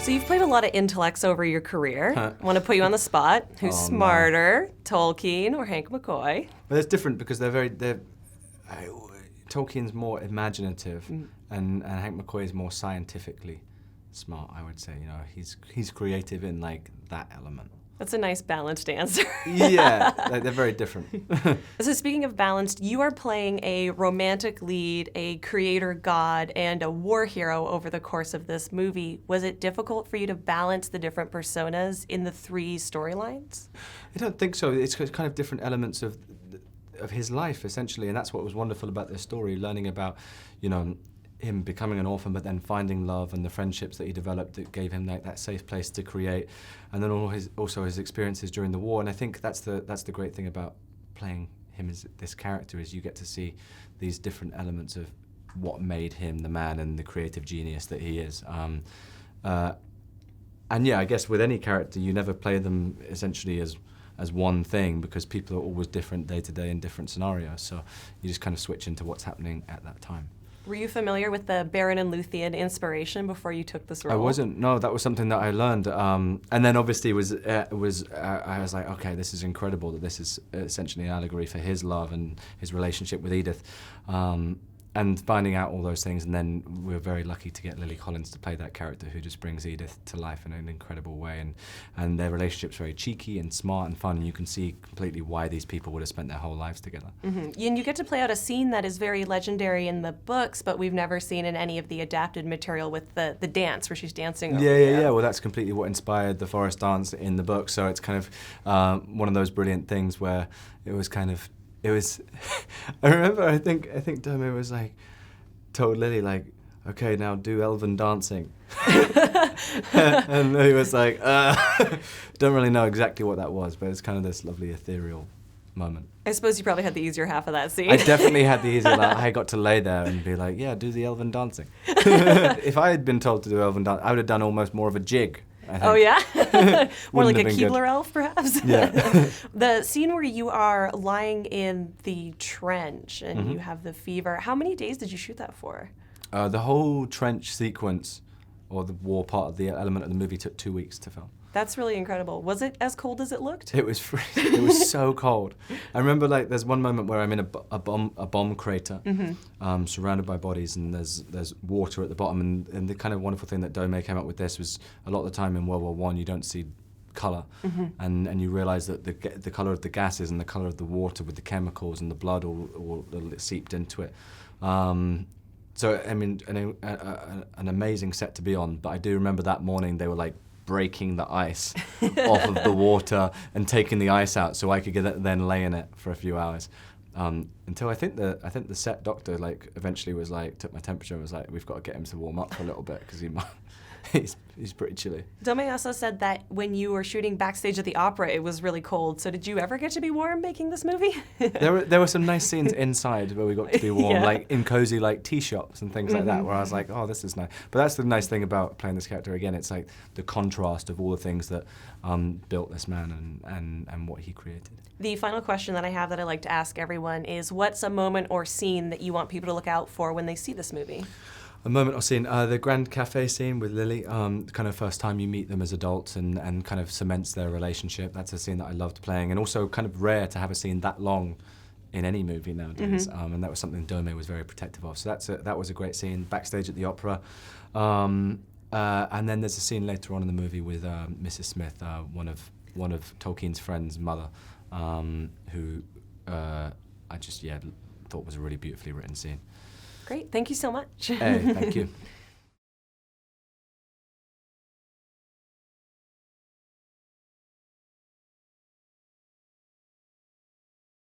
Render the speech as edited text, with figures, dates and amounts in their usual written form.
So you've played a lot of intellects over your career. I want to put you on the spot. Who's smarter, Tolkien or Hank McCoy? But it's different because Tolkien's more imaginative, and Hank McCoy is more scientifically smart. I would say, he's creative in like that element. That's a nice balanced answer. Yeah, they're very different. So speaking of balanced, you are playing a romantic lead, a creator god, and a war hero over the course of this movie. Was it difficult for you to balance the different personas in the 3 storylines? I don't think so. It's kind of different elements of his life, essentially, and that's what was wonderful about this story, learning about, him becoming an orphan, but then finding love and the friendships that he developed that gave him that safe place to create, and then also his experiences during the war. And I think that's the great thing about playing him as this character, is you get to see these different elements of what made him the man and the creative genius that he is. And yeah, I guess with any character, you never play them essentially as one thing, because people are always different day to day in different scenarios. So you just kind of switch into what's happening at that time. Were you familiar with the Beren and Luthien inspiration before you took this role? I wasn't. No, that was something that I learned. And then obviously I was like, okay, this is incredible that this is essentially an allegory for his love and his relationship with Edith. And finding out all those things, and then we were very lucky to get Lily Collins to play that character who just brings Edith to life in an incredible way. And their relationship's very cheeky and smart and fun, and you can see completely why these people would have spent their whole lives together. Mm-hmm. And you get to play out a scene that is very legendary in the books, but we've never seen in any of the adapted material with the dance where she's dancing over Yeah. Well, that's completely what inspired the forest dance in the book. So it's kind of one of those brilliant things where it was kind of. It was, I remember, I think Dermot was like, told Lily, like, okay, now do elven dancing. And he was like, don't really know exactly what that was, but it's kind of this lovely ethereal moment. I suppose you probably had the easier half of that scene. I definitely had the easier, I got to lay there and be like, yeah, do the elven dancing. If I had been told to do elven dance, I would have done almost more of a jig. Oh, yeah? More like a Keebler elf, perhaps? Yeah. The scene where you are lying in the trench and you have the fever, how many days did you shoot that for? The whole trench sequence, or the war part of the element of the movie, took 2 weeks to film. That's really incredible. Was it as cold as it looked? It was it was so cold. I remember there's one moment where I'm in a bomb crater, surrounded by bodies, and there's water at the bottom. And the kind of wonderful thing that Domé came up with this was a lot of the time in World War I you don't see color, and you realize that the color of the gases and the color of the water with the chemicals and the blood all seeped into it. So I mean, an amazing set to be on. But I do remember that morning they were like breaking the ice off of the water and taking the ice out so I could then lay in it for a few hours. Until I think the set doctor eventually was took my temperature and was like, we've got to get him to warm up for a little bit because he's pretty chilly. Domé also said that when you were shooting backstage at the opera, it was really cold. So did you ever get to be warm making this movie? There were some nice scenes inside where we got to be warm, like in cozy tea shops and things like that, where I was like, oh, this is nice. But that's the nice thing about playing this character again. It's like the contrast of all the things that built this man and what he created. The final question that I have that I like to ask everyone is, what's a moment or scene that you want people to look out for when they see this movie? A moment or scene, the Grand Cafe scene with Lily, kind of first time you meet them as adults and kind of cements their relationship. That's a scene that I loved playing, and also kind of rare to have a scene that long in any movie nowadays. And that was something Domé was very protective of. So that was a great scene, backstage at the opera. And then there's a scene later on in the movie with Mrs. Smith, one of Tolkien's friends' mother, who I just thought was a really beautifully written scene. Great, thank you so much. Hey, thank you.